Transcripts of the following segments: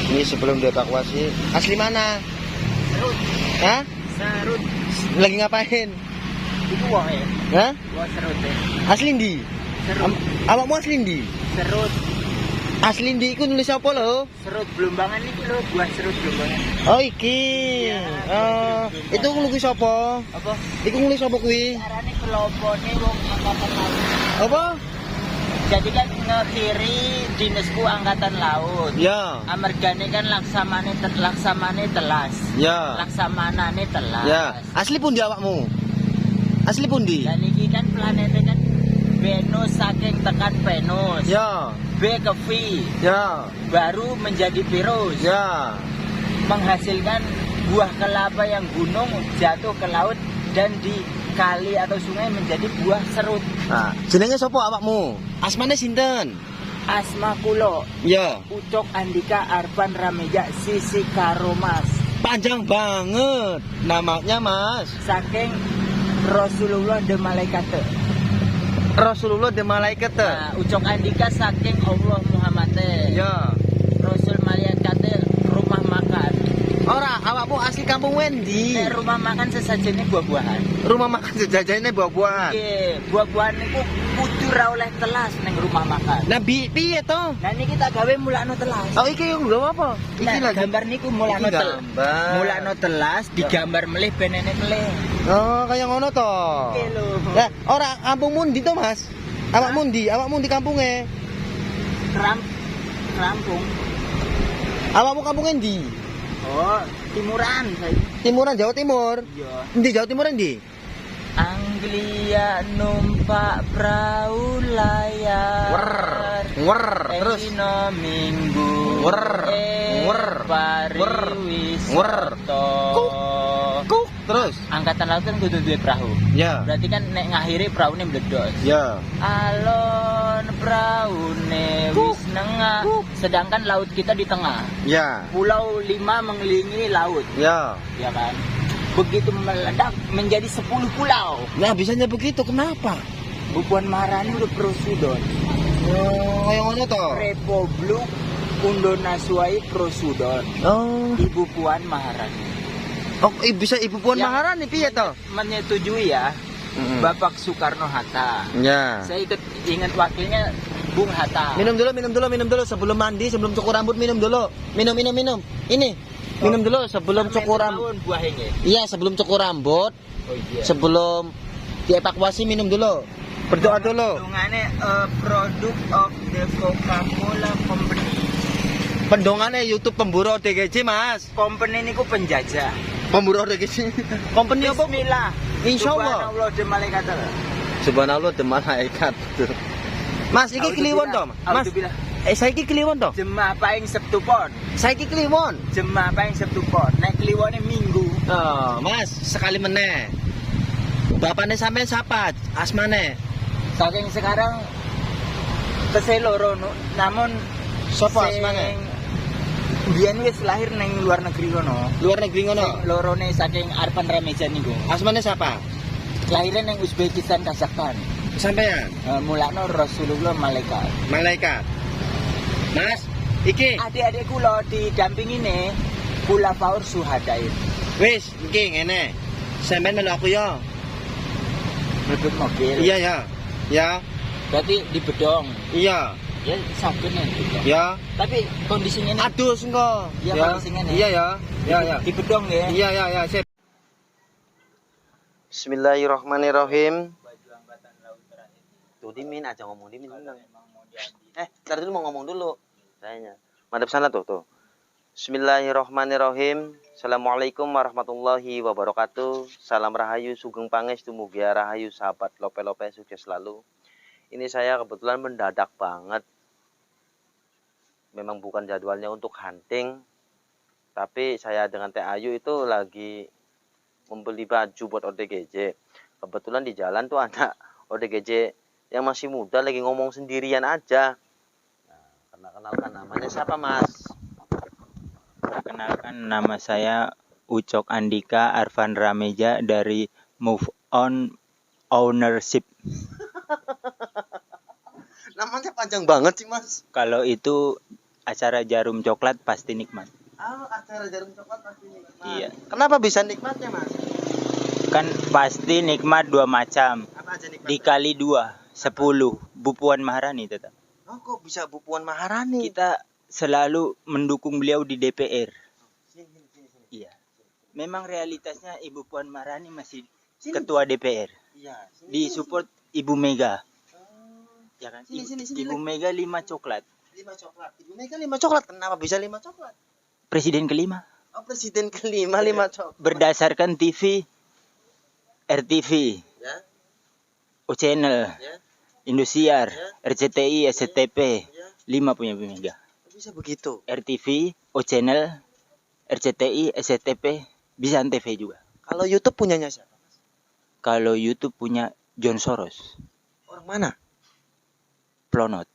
Ini sebelum dievakuasi. Asli mana? Serut. Hah? Serut. Lagi ngapain? Iku wae. Hah? Wah serut deh. Asli ndi? Serut. Awakmu asli ndi? Serut. Asli ndi iku nulis apa lho? Serut Blumbangan iki lho, buah serut Blumbangan. Oh iki. Iya, Itu nulis apa? Apa? Iku nulis apa kuwi? Carane kelompokne wong angkatan laut. Apa? Jadi kan ngekiri dinasku angkatan laut. Ya. Amargane kan laksamane telas. Ya. Laksamanane telas. Ya. Asli pundi awakmu? Asli pundi? Dan iki kan planetnya kan Venus saking tekan Venus. Ya. B ke V. Ya. Baru menjadi virus. Ya. Menghasilkan buah kelapa yang gunung jatuh ke laut dan di kali atau sungai menjadi buah serut. Nah, jenenge sapa awakmu? Asmane sinten? Asma kulo Ya. Ucok Andika Arfan Rameja Sisi Karomas. Panjang banget namanya, Mas. Saking Rasulullah de Malaikate. Rasulullah de malaikat. Nah, Ucok Andika saking Allah Muhammad. Ya. Rasul Malaikate rumah makan. Ora, awakmu asli kampung Wendi. Nek rumah makan sesajennya buah-buahan. Rumah makan sejajarnya buah-buahan. Oke, buah-buahan niku kudu ra oleh telas ning rumah makan. Nah, piye to? Nah niki tak gawe mulakno telas. Oh, iki yang nggawa apa? Iki Nah, lagi gambar niku mulakno Iki telas. gambar. Mulakno telas digambar melih benene melih. Oh, kaya ngono to. Oke lho. Lah, ora kampungmu ndi to, Mas? Awakmu ndi? Awakmu ndi kampunge? Rampung. Awakmu kampunge ndi? Oh, timuran saya. Timuran Jawa Timur. Iya. Ndi Jawa Timur ndi? Anglia numpak perahu layar. Wer. Terus Dino minggu. Wer. Pariwisata. Kuk. Terus. Angkatan laut kan kudu duwe perahu. Ya. Berarti kan nek ngakhiri praune meledos. Ya. Alon praune wis nengah. Sedangkan laut kita di tengah. Ya. Pulau 5 mengelilingi laut, Ya. ya kan? Begitu meledak menjadi 10 pulau. Nah, bisanya begitu. Kenapa? Bu Puan Maharani udah prosudon. Oh, kaya ngono to. Republik Indonesia prosudon. Oh. Ibu Puan Maharani. Oh, bisa Ibu Puan Yang Maharani piye to? Menyetujui ya, Bapak Soekarno Hatta. Ya. Saya ingat wakilnya Bung Hatta. Minum dulu sebelum mandi, sebelum cukur rambut minum dulu. Minum. Ini. Minum dulu sebelum cukur rambut. Buah ini. Iya, sebelum cukur rambut, Oh iya. sebelum dievakuasi minum dulu. Berdoa dulu. Pendungannya produk of the Coca-Cola Company. Pendongannya YouTube pemburu ODGJ, Mas. Company ini ku penjajah. Pemburu ODGJ. Company apa? Bismillah. Insyaallah. Subhanallah de malaikat. Subhanallah de malaikat. Mas, iki kliwon to, Mas? Alhamdulillah. Saiki kliwon to? Jemaah paing Sabtu Pon. Saiki kliwon. Jemaah paing Sabtu Pon. Nek kliwone Minggu. Oh, Mas, sekali meneh. Bapaknya sampean siapa? Asmane. Saking sekarang keseloro namun Sopo sing asmane? Biyen wis lahir neng luar negeri kono. Luar negeri ngono. Sing lorone saking Arfan Rameja niku. Asmane siapa? Lahirnya neng Uzbekistan, Kazakhstan. Sampean. Mulakno Rasulullah malaikat. Malaikat. Mas, iki Adik-adik kula didampingi nih kula Faur Suhadain. wis iki ngene. Sampean melu aku ya. Duduk mobil. Iya ya. Ya. Berarti di bedong. Iya. Ya sakit nih. Ya. Tapi kondisinya nih Adus engko. Iya, Ya. kondisinya nih. Iya ya. Ya ya. di bedong ya. Iya ya, sip. Bismillahirrahmanirrahim. Baju angkatan laut terakhir. Tuh Dimin aja ngomong Dimin tenang. Ntar dulu mau ngomong dulu. Sayanya. Madep sana tuh. Bismillahirrahmanirrahim. Assalamualaikum warahmatullahi wabarakatuh. Salam rahayu sugeng pangestu mugia rahayu sahabat lope-lope sukses selalu. Ini saya kebetulan mendadak banget. Memang bukan jadwalnya untuk hunting. Tapi saya dengan Teh Ayu itu lagi membeli baju buat ODGJ. Kebetulan di jalan tuh ada ODGJ yang masih muda lagi ngomong sendirian aja. Nah, kenalkan namanya siapa, Mas? Perkenalkan, nama saya Ucok Andika Arfan Rameja dari Move On Ownership. Namanya panjang banget sih, Mas. Kalau itu acara jarum coklat pasti nikmat. Oh, acara jarum coklat pasti nikmat. Iya. Kenapa bisa nikmatnya, Mas? Kan pasti nikmat dua macam. Apa aja nikmat? Dikali 2, 10. Bu Puan Maharani tetap. Oh, kok bisa Bu Puan Maharani? Kita selalu mendukung beliau di DPR. Sini. Iya. Memang realitasnya Ibu Puan Maharani masih Sini. ketua DPR. Iya. Disupport Ibu Mega. Ya kan? Sini, Ibu Mega 5 coklat. 5 coklat. Ibu Mega 5 coklat. Kenapa bisa 5 coklat? Presiden kelima. Oh, presiden kelima 5 coklat. Berdasarkan TV, RTV, Ya, O Channel, ya, Indosiar, Ya. RCTI, SCTP, ya. 5 punya Bu Mega. Bisa begitu. RTV, O Channel, RCTI, SCTP, bisa Antv juga. Kalau YouTube punyanya siapa? Kalau YouTube punya John Soros, Orang mana? Plonot.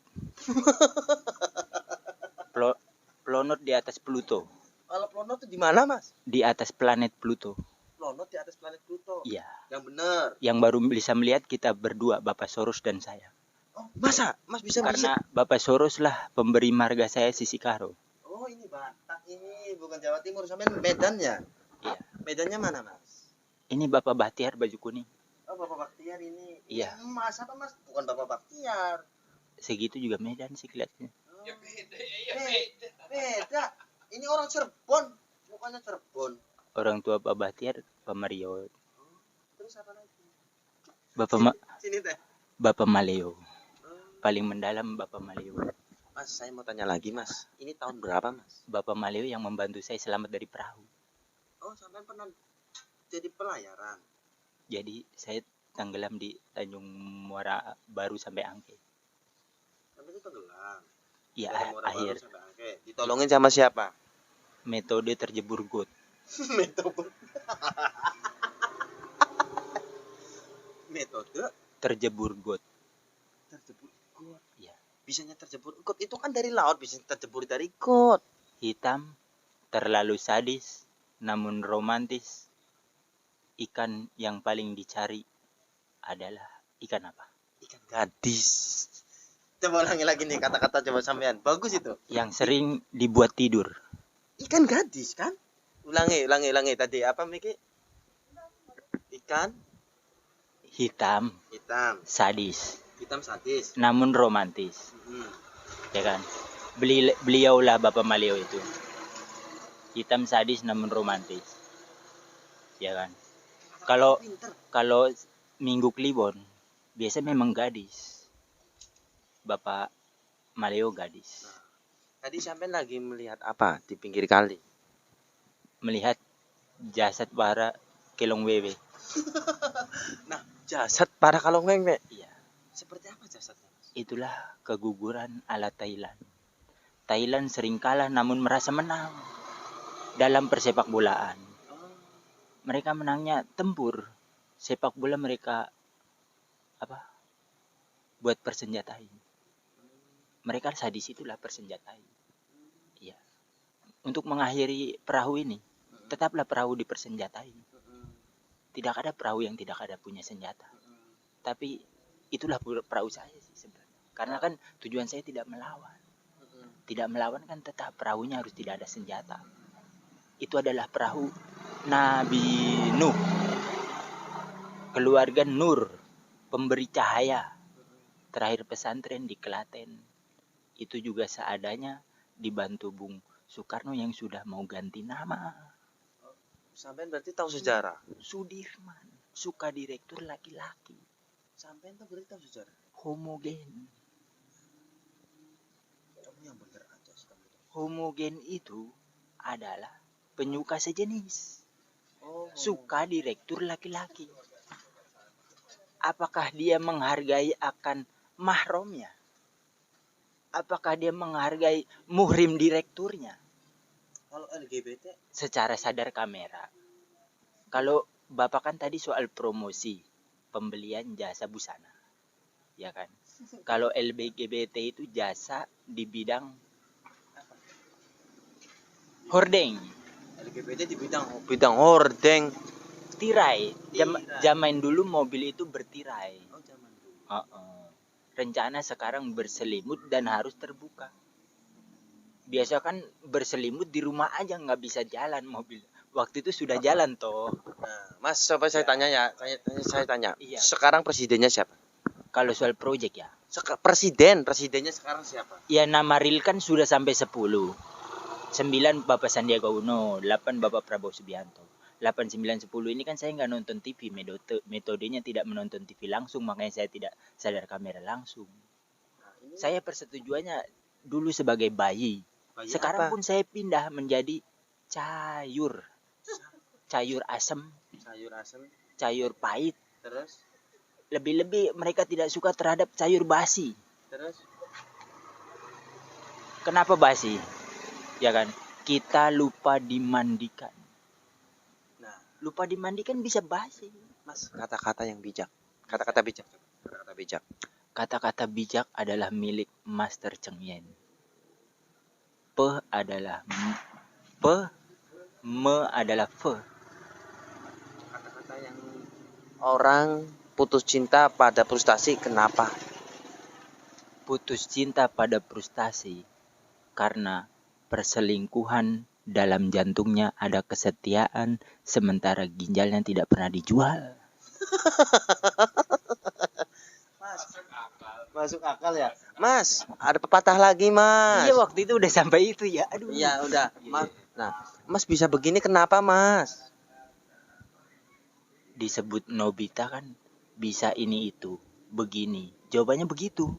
Plonot di atas Pluto, Kalau Plonot itu di mana, Mas? di atas planet Pluto. Plonot di atas planet Pluto. Iya. Yang benar. Yang baru bisa melihat kita berdua, Bapak Soros dan saya. Oh, masa? Mas bisa Karena Bapak Soros lah pemberi marga saya Sisi Karo. Oh, ini Batak ini, bukan Jawa Timur, sampean Medan ya? Iya. Medannya mana, Mas? Ini Bapak Bahtiar baju kuning. Oh, Bapak Baktiar ini. Iya. Ini Mas apa, Mas? Bukan Bapak Baktiar. Segitu juga Medan sih kelihatannya. Ya beda. Ini orang Cirebon, mukanya Cirebon. Orang tua Pak Bahtiar, Pak Mario. Terus apa lagi? Sini teh. Bapak Maleo. Paling mendalam Bapak Maleo. Mas, saya mau tanya lagi, Mas. Ini tahun berapa, Mas? Bapak Maleo yang membantu saya selamat dari perahu. Oh, sampean pernah jadi pelayaran. Jadi saya tenggelam di Tanjung Muara Baru sampai Angke. Sampai itu tenggelam. Ya, Dari Muara Baru akhir. sampai Angke. Ditolongin sama siapa? Metode terjebur got. Metode Terjebur got. terjebur got. Ya. Bisanya terjebur got itu kan dari laut, bisa terjebur dari got. Hitam, terlalu sadis, namun romantis. Ikan yang paling dicari adalah ikan apa? Ikan gadis. Coba ulangi lagi nih kata-kata coba sampean. Bagus itu. Yang sering dibuat tidur. Ikan gadis kan? Ulangi tadi apa Miki? Ikan Hitam, hitam, sadis, hitam sadis. namun romantis. Ya kan? Beliaulah Bapak Maleo itu. Hitam sadis namun romantis. Ya kan? Kalau Minggu Kliwon biasa memang gadis. Bapak Maleo gadis. Tadi sampean lagi melihat apa di pinggir kali? Melihat jasad para kelong wewe. Nah, jasad para kalong wewe. Iya. Seperti apa jasadnya, Mas? Itulah keguguran ala Thailand. Thailand sering kalah namun merasa menang dalam persepak bolaan. Mereka menangnya tempur. Sepak bola mereka buat persenjatain. Mereka sadis itulah persenjatain. Iya. Untuk mengakhiri perahu ini, tetaplah perahu dipersenjatain. Tidak ada perahu yang tidak ada punya senjata. Tapi itulah perahu saya sih sebenarnya. Karena kan tujuan saya tidak melawan. Tidak melawan kan tetap perahunya harus tidak ada senjata. Itu adalah perahu Nabi Nuh. Keluarga Nur, pemberi cahaya. Terakhir pesantren di Klaten. Itu juga seadanya dibantu Bung Soekarno yang sudah mau ganti nama. Sampean berarti tahu sejarah. Sudirman, suka direktur laki-laki. Sampean tuh berarti tahu sejarah. Homogen. Kamu yang bener aja sih kamu. Homogen itu adalah penyuka sejenis. Oh, Suka direktur laki-laki. Apakah dia menghargai akan mahramnya? Apakah dia menghargai muhrim direkturnya? kalau LGBT Secara sadar kamera. Kalau Bapak kan tadi soal promosi pembelian jasa busana. Ya kan? Kalau LGBT itu jasa di bidang hordeng, LGBT di bidang hordeng. tirai. Tirai. Zaman dulu mobil itu bertirai. Oh, zaman dulu. Rencana sekarang berselimut dan harus terbuka. Biasa kan berselimut di rumah aja nggak bisa jalan mobil. Waktu itu sudah jalan toh. Nah, Mas, coba saya tanya ya. Saya tanya. Iya. Sekarang presidennya siapa? Kalau soal proyek ya. Presidennya sekarang siapa? Ya nama real kan sudah sampai 10. 9 Bapak Sandiaga Uno, 8 Bapak Prabowo Subianto. 8, 9, 10 ini kan saya nggak nonton TV. Metodenya tidak menonton TV langsung, makanya saya tidak sadar kamera langsung. Saya persetujuannya dulu sebagai bayi. Sekarang pun saya pindah menjadi sayur asam, sayur pahit. Terus? Lebih-lebih mereka tidak suka terhadap sayur basi. Terus? Kenapa basi? Ya kan? Kita lupa dimandikan. Nah, Lupa dimandikan bisa basi. Mas, kata-kata yang bijak. Kata-kata bijak. Kata-kata bijak. Kata-kata bijak adalah milik Master Cheng Yen. Adalah me adalah fe. Kata-kata yang orang putus cinta pada frustasi, kenapa? Putus cinta pada frustasi karena perselingkuhan dalam jantungnya ada kesetiaan sementara ginjalnya tidak pernah dijual. Masuk akal ya. Mas, ada pepatah lagi, Mas. Iya, waktu itu udah sampai itu ya. Aduh. Iya, udah. Mas. Nah, Mas bisa begini kenapa, Mas? Disebut Nobita kan bisa ini itu, begini. Jawabannya begitu.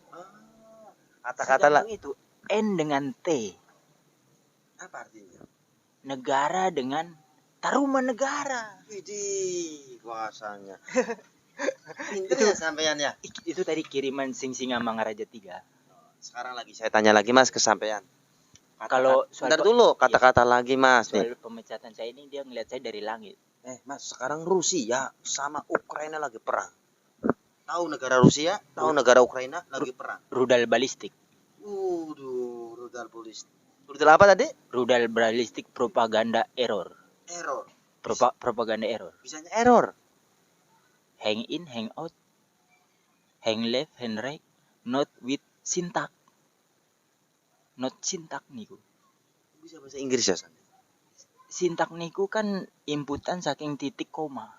Kata-kata lah. Itu N dengan T. Apa artinya? Negara dengan Taruman Negara. Widih, kuasanya. Pinter ya sampean ya. Itu tadi kiriman Singa Mangaraja 3. Sekarang lagi saya tanya lagi, Mas, kesampaian. Kalau sebentar dulu, kata-kata lagi, Mas. Soal Nih. pemecatan saya ini dia ngeliat saya dari langit. Mas, sekarang Rusia sama Ukraina lagi perang. Tahu negara Rusia, tahu negara Ukraina lagi perang. Rudal balistik. Rudal balistik. Rudal apa tadi? Rudal balistik propaganda error. Error. Propaganda error. Bisanya error. Hang in, hang out. Hang left, hang right. Not with syntax. Not syntax niku. Bisa bahasa Inggris ya, San? Syntax niku kan inputan saking titik koma.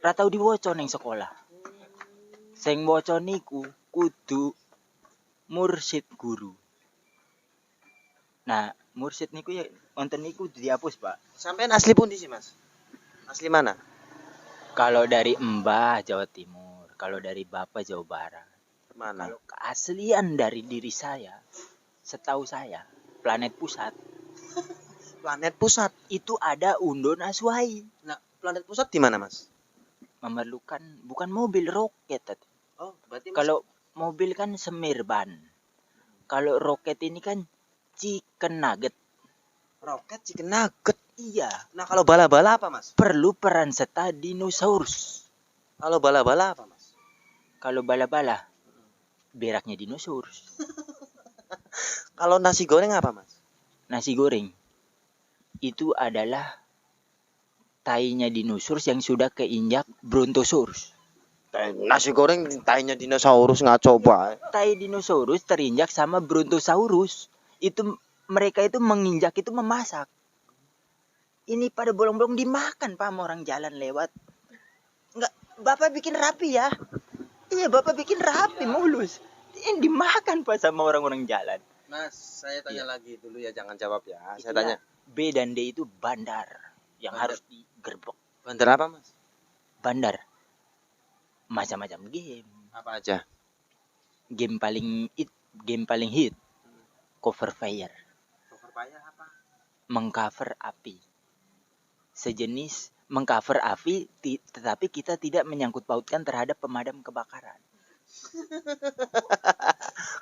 Ra tau diwoco ning sekolah. Sing woco niku kudu mursid guru. Nah, mursid niku ya wonten niku dihapus, Pak. Sampean asli pundi sih, Mas? Asli mana? Kalau dari Mbah Jawa Timur, kalau dari Bapak Jawa Barat. Mana? Kalau keaslian dari diri saya, setahu saya, planet pusat. Planet pusat Itu ada Undon Aswai. Nah, planet pusat di mana, Mas? Memerlukan bukan mobil roket. Oh, berarti Kalau mobil kan semirban. Kalau roket ini kan chicken nugget. roket chicken nugget. Iya. Nah, kalau bala-bala apa, Mas? Perlu peran serta dinosaurus. Kalau bala-bala apa, Mas? Kalau bala-bala, beraknya dinosaurus. Kalau nasi goreng apa, Mas? Nasi goreng itu adalah tainya dinosaurus yang sudah keinjak brontosaurus. Nasi goreng tainya dinosaurus, nggak coba. Tai dinosaurus terinjak sama brontosaurus. Itu mereka itu menginjak itu memasak. Ini pada bolong-bolong dimakan, Pak, sama orang jalan lewat. Enggak, Bapak bikin rapi ya. Iya, Bapak bikin rapi mulus. Ini dimakan, Pak, sama orang-orang jalan. Mas, saya tanya lagi dulu ya, jangan jawab ya. Saya Itulah, tanya. B dan D itu bandar yang Bandar. harus digerbek. Bandar apa, Mas? Bandar macam-macam game. Apa aja? Game paling hit cover fire. Cover fire apa? Mengcover api. Sejenis mengcover api tetapi kita tidak menyangkut pautkan terhadap pemadam kebakaran.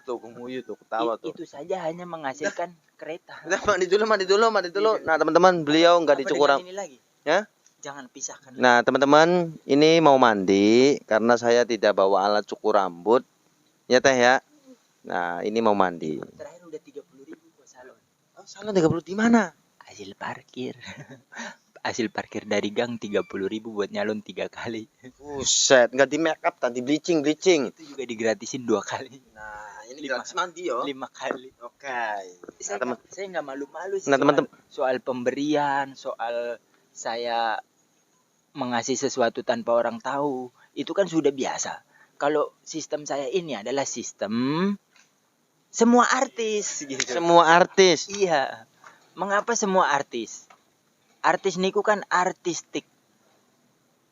Tuh kemuyu tuh ketawa tuh. Itu saja hanya menghasilkan kereta. Udah, mandi dulu. Nah, teman-teman, beliau nggak dicukur. Ini lagi. Ya? Jangan pisahkan. Nah, teman-teman, ini mau mandi karena saya tidak bawa alat cukur rambut. Ya, Teh ya. Nah, ini mau mandi. Terakhir udah 30.000 ke salon. Oh, salon 30 di mana? Hasil parkir. Hasil parkir dari gang 30.000 buat nyalon 3 kali. Buset, nggak di make up, tadi bleaching. Itu juga digratisin 2 kali. Nah, ini gratis mandi yo. 5 kali. Oke. Saya nggak malu-malu sih Nah, teman-teman. soal pemberian, soal saya mengasih sesuatu tanpa orang tahu. Itu kan sudah biasa. Kalau sistem saya ini adalah sistem semua artis gitu. Semua artis. Iya. Mengapa semua artis? Artis niku kan artistik.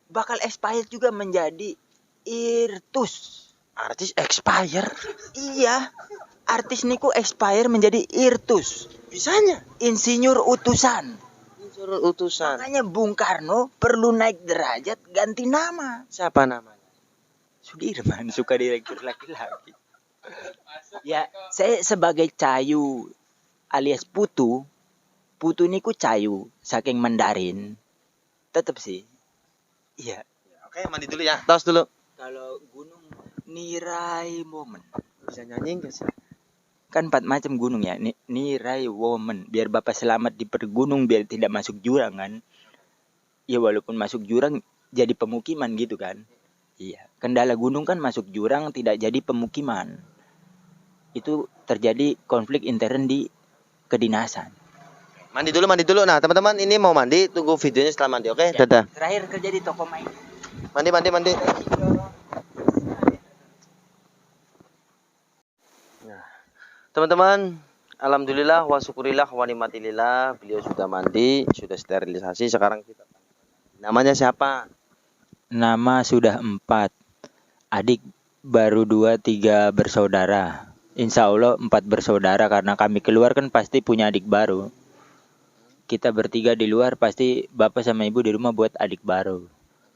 Bakal expired juga menjadi irtus. Artis expire. Iya. Artis niku expire menjadi irtus. Bisanya. Insinyur utusan. Insinyur utusan. Makanya Bung Karno perlu naik derajat ganti nama. Siapa namanya? Sudirman, suka direktur laki-laki. Ya, saya sebagai cayu alias putu. Putu niku cayu saking Mandarin. Tetep sih. Iya. Oke, mandi dulu ya. Tos dulu. Kalau gunung Nirai Women. Bisa nyanyi enggak sih? Kan 4 macam gunung ya. Nirai Women. Biar Bapak selamat di pergunung biar tidak masuk jurang kan. Ya walaupun masuk jurang jadi pemukiman gitu kan. Iya. Kendala gunung kan masuk jurang tidak jadi pemukiman. Itu terjadi konflik intern di kedinasan. Mandi dulu. Nah, teman-teman ini mau mandi, tunggu videonya setelah mandi, oke? Ya, Dadah. terakhir kerja di toko main. Mandi. Nah, teman-teman, alhamdulillah wa syukurillah wa nikmatilillah, beliau sudah mandi, sudah sterilisasi. Sekarang kita namanya siapa? Nama sudah 4. Adik baru 2, 3 bersaudara. Insya Allah 4 bersaudara karena kami keluar kan pasti punya adik baru. Kita bertiga di luar pasti bapak sama ibu di rumah buat adik baru.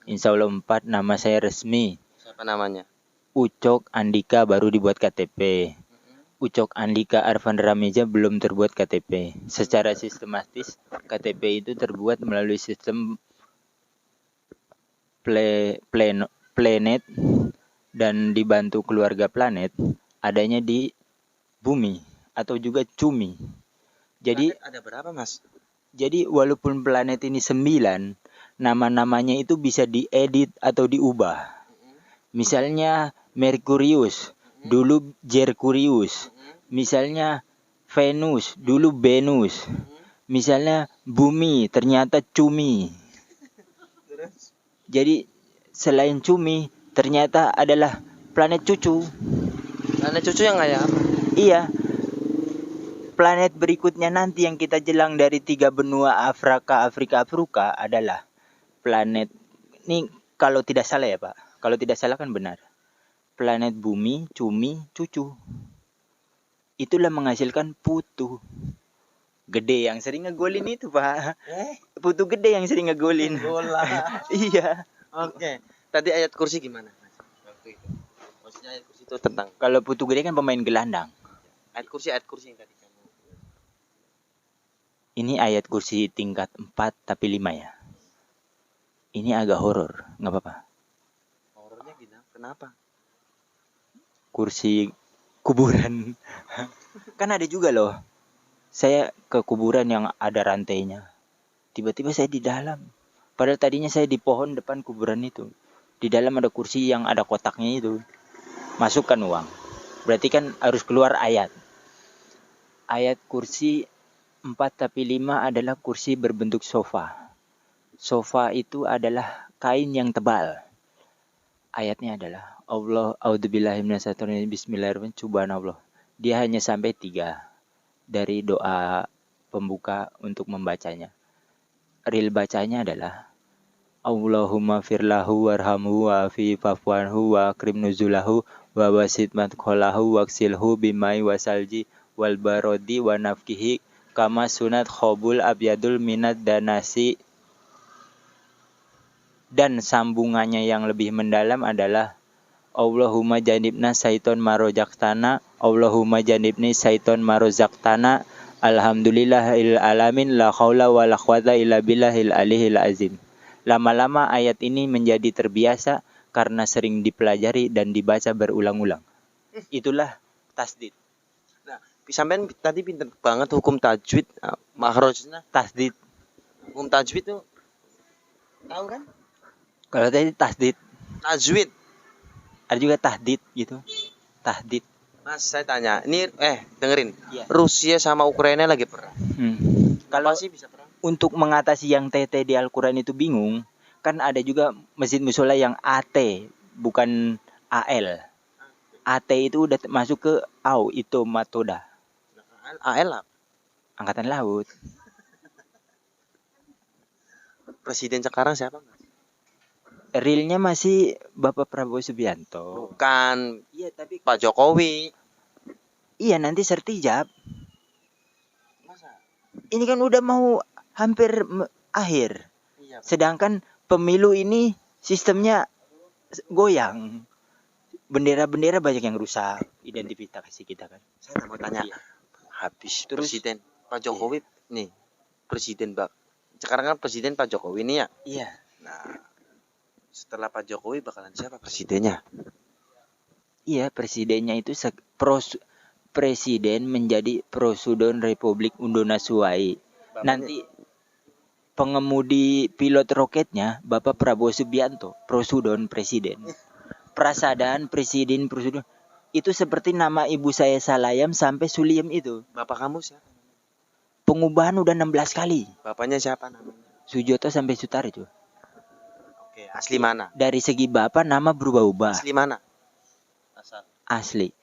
Insya Allah 4. Nama saya resmi. Siapa namanya? Ucok Andika baru dibuat KTP. Ucok Andika Arvan Rameja belum terbuat KTP. Secara sistematis KTP itu terbuat melalui sistem planet dan dibantu keluarga planet adanya di bumi atau juga cumi. Jadi Planet ada berapa, Mas? Jadi walaupun planet ini 9, nama-namanya itu bisa diedit atau diubah. Misalnya Merkurius, dulu Jerkurius. Misalnya Venus, dulu Venus. Misalnya Bumi, ternyata Cumi. Jadi selain Cumi, ternyata adalah planet cucu. Planet cucu yang kayak apa? Iya. Planet berikutnya nanti yang kita jelang dari 3 benua Afrika adalah planet ini kalau tidak salah ya Pak. Kalau tidak salah kan benar. Planet Bumi, Cumi, Cucu. Itulah menghasilkan putu. Gede yang sering ngegolin itu Pak. Putu gede yang sering ngegolin. Bola. Iya. Oke. Tadi ayat kursi gimana, Mas? Waktu itu. Maksudnya ayat kursi itu tentang Kalau putu gede kan pemain gelandang. ayat kursi yang tadi kamu. Ini ayat kursi tingkat 4 tapi 5 ya. Ini agak horor, nggak apa-apa. Horornya gimana? Kenapa? Kursi kuburan. Kan ada juga loh. Saya ke kuburan yang ada rantainya. Tiba-tiba saya di dalam. Padahal tadinya saya di pohon depan kuburan itu. Di dalam ada kursi yang ada kotaknya itu. Masukkan uang. Berarti kan harus keluar ayat. Ayat kursi 4 tapi 5 adalah kursi berbentuk sofa. Sofa itu adalah kain yang tebal. Ayatnya adalah Allah a'udzubillahi minasyaitonir bismillahirrahmanirrahim subhanallah. Dia hanya sampai 3 dari doa pembuka untuk membacanya. Real bacanya adalah Allahumma firlahu warhamhu wa fi fafwanhu wa akrim nuzulahu wa wasit madkholahu waksilhu bimai wasalji wal barodi wa nafkihi kama sunat khobul abyadul minat danasi. Dan sambungannya yang lebih mendalam adalah Allahumma janibna syaiton marojaktana Allahumma janibni syaiton marojaktana alhamdulillahil alamin la khawla wa la quwata illa billahil alihil azim. Lama-lama ayat ini menjadi terbiasa karena sering dipelajari dan dibaca berulang-ulang. Itulah tasdid. Nah, sampean tadi pinter banget hukum tajwid, makhrajnya Tasdid. hukum tajwid tuh tahu kan? Kalau tadi tasdid, Tajwid. ada juga tahdid gitu. Tahdid. Mas, saya tanya, ini dengerin. Iya. Rusia sama Ukraina lagi perang. Kalau Kenapa sih bisa perang? untuk mengatasi yang TT di Al-Quran itu bingung, kan ada juga masjid musola yang AT, bukan AL. AT itu udah masuk ke AU, itu Matoda, AL apa? Angkatan Laut. Presiden sekarang siapa, Mas? Realnya masih Bapak Prabowo Subianto. Bukan Iya, tapi Pak Jokowi. iya nanti sertijab. Masa? Ini kan udah mau hampir akhir. Iya. Sedangkan pemilu ini sistemnya goyang. Bendera-bendera banyak yang rusak, identifikasi kita kan. Saya mau tanya. Iya. Habis Terus- presiden Pak Jokowi nih, presiden sekarang kan presiden Pak Jokowi nih ya. Iya. Nah, setelah Pak Jokowi bakalan siapa presidennya? Iya, presidennya itu presiden menjadi Presiden Republik Indonesia. Nanti pengemudi pilot roketnya Bapak Prabowo Subianto, presiden. Prasadaan presiden. Itu seperti nama ibu saya Salayam sampai Suliem itu. Bapak kamu siapa? Pengubahan udah 16 kali. Bapaknya siapa namanya? Sujoto sampai Sutarjo. Oke, asli mana? Dari segi bapak nama berubah-ubah. Asli mana? Asal. Asli.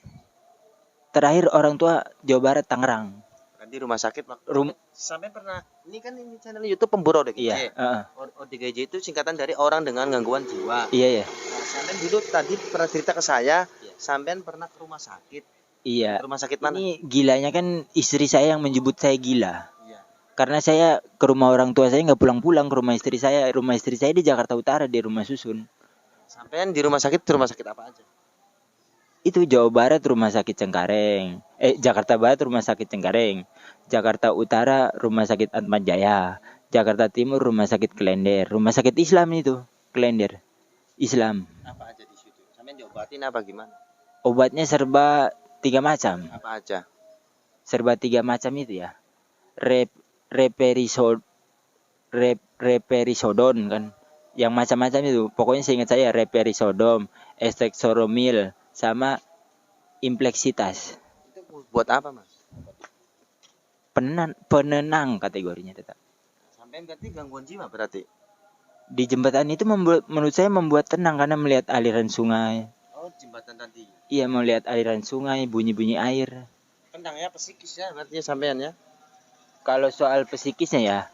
Terakhir orang tua Jawa Barat Tangerang. Kan di rumah sakit waktu sampai pernah ini channel YouTube pemburu ODGJ. Iya, ODGJ itu singkatan dari orang dengan gangguan jiwa. Iya ya. Nah, sampean dulu tadi pernah cerita ke saya, sampean pernah ke rumah sakit. Iya. Rumah sakit mana? Ini gilanya kan istri saya yang menyebut saya gila. Iya. Karena saya ke rumah orang tua saya nggak pulang-pulang ke rumah istri saya. Rumah istri saya di Jakarta Utara di rumah susun. Sampean di rumah sakit apa aja? Itu Jawa Barat Rumah Sakit Cengkareng. Jakarta Barat Rumah Sakit Cengkareng. Jakarta Utara Rumah Sakit Atma Jaya. Jakarta Timur Rumah Sakit Klender. Rumah Sakit Islam itu Klender. Islam. Apa aja di situ? Sampean diobatin apa gimana? Obatnya serba 3 macam. Apa aja? Serba 3 macam itu ya. Reperisodon kan. Yang macam-macam itu. Pokoknya seingat saya reperisodon, esteksoromil, sama impleksitas. Itu buat apa, Mas? Penenang kategorinya tetap. Sampean berarti gangguan jiwa berarti. Di jembatan itu menurut saya membuat tenang karena melihat aliran sungai. Oh, jembatan tadi. Iya, melihat aliran sungai, bunyi-bunyi air. Tenang ya, psikis ya berarti sampean ya. Kalau soal psikisnya ya,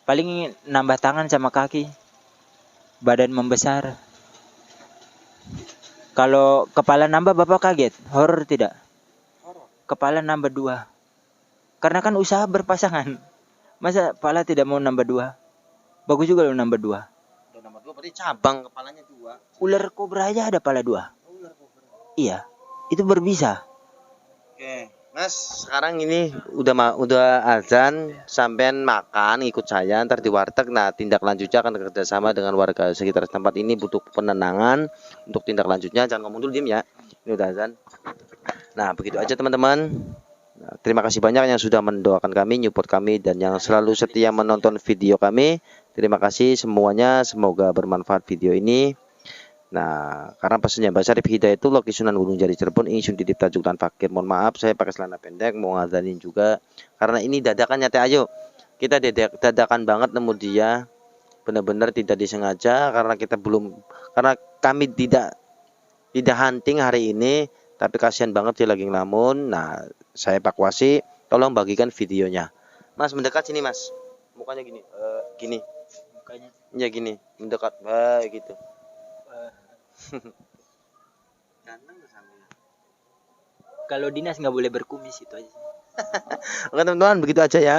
paling nambah tangan sama kaki. Badan membesar. Kalau kepala nambah Bapak kaget? Horor tidak? Horor. Kepala nambah 2. Karena kan usaha berpasangan. Masa kepala tidak mau nambah 2? Bagus juga lo nambah 2. Udah nomor 2 berarti cabang kepalanya 2. Ular kobra aja ada kepala 2. Ular kobra. Iya. Itu berbisa. Oke, Mas, sekarang ini udah azan, sampean makan ikut saya ntar di warteg. Nah, tindak lanjutnya akan kerjasama dengan warga sekitar tempat ini, butuh penenangan. Untuk tindak lanjutnya jangan ngomong dulu, diem ya. Ini udah azan. Nah, begitu aja teman-teman. Nah, terima kasih banyak yang sudah mendoakan kami, support kami, dan yang selalu setia menonton video kami. Terima kasih semuanya, semoga bermanfaat video ini. Nah, karena pesannya Mbak Syarif Hidayatullah Sunan Gunung Jati Cirebon, ingin titip tajuk tan fakir. Mohon maaf saya pakai celana pendek, mau ngazanin juga. Karena ini dadakan nyata, ayo. Kita dadakan banget nemu dia. Benar-benar tidak disengaja karena kami tidak hunting hari ini, tapi kasihan banget dia lagi ngelamun. Nah, saya evakuasi, tolong bagikan videonya. Mas mendekat sini, Mas. Mukanya gini. Gini. Mukanya Ya gini, mendekat gitu. kalau dinas nggak boleh berkumis itu aja. Oke teman-teman, begitu aja ya.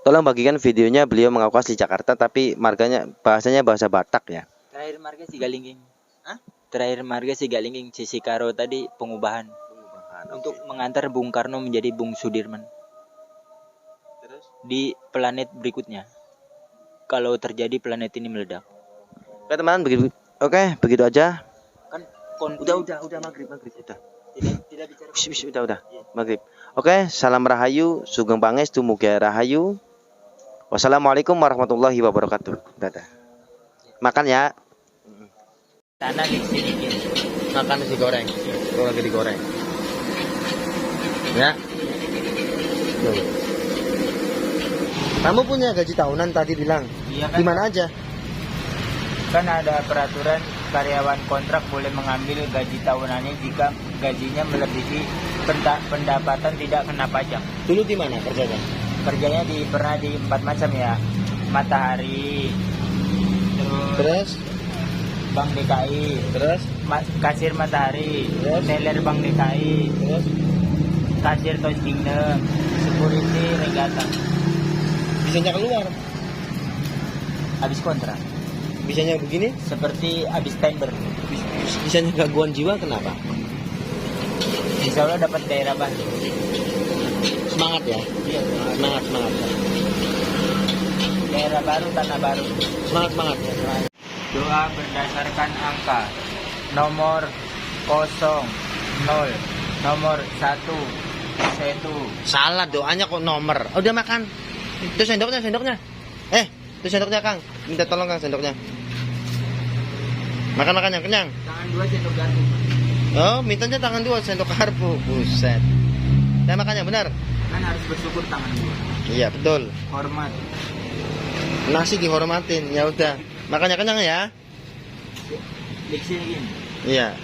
Tolong bagikan videonya, beliau mengaku asli Jakarta tapi bahasanya bahasa Batak ya. Terakhir marga Sigalinging. Terakhir marga Sigalinging Cisikaro tadi pengubahan. Untuk mengantar Bung Karno menjadi Bung Sudirman. Terus? Di planet berikutnya. Kalau terjadi planet ini meledak. Oke teman, begitu aja. Kan Udah maghrib udah. Tidak bicara. Udah maghrib. Oke, salam rahayu, sugeng pangestu muga rahayu. Wassalamualaikum warahmatullahi wabarakatuh. Dadah. Makan ya. Tanah di sini. Makan nasi goreng. Kalau lagi digoreng. Ya. Tuh. Kamu punya gaji tahunan tadi bilang. Iya kan? Di mana aja? Kan ada peraturan karyawan kontrak boleh mengambil gaji tahunannya jika gajinya melebihi pendapatan tidak kena pajak. Dulu di mana kerjanya? Kerjanya pernah di 4 macam ya. Matahari, Terus? Bank DKI, Terus? kasir Matahari, Terus? teller Bank DKI, Terus? kasir Toys Kingdom, security Regata. Bisanya keluar? Habis kontrak. Bisanya begini? Seperti habis tender. Bisanya gangguan jiwa kenapa? Insya Allah dapat daerah baru. Semangat ya? Iya, Semangat. daerah baru, tanah baru. Semangat. Doa berdasarkan angka nomor 0, nomor 1, 1. Salah doanya kok nomor. Oh, udah makan. Itu sendoknya. Itu sendoknya Kang. Minta tolong Kang sendoknya. Makan yang kenyang. Tangan 2 sendok garpu. Oh, mintanya tangan 2 sendok garpu. Buset. Nah, makannya benar. Kan harus bersyukur tangan 2. Iya, betul. Hormat. Nasi dihormatin. Ya udah. Makannya kenyang ya. Di sini gini. Iya.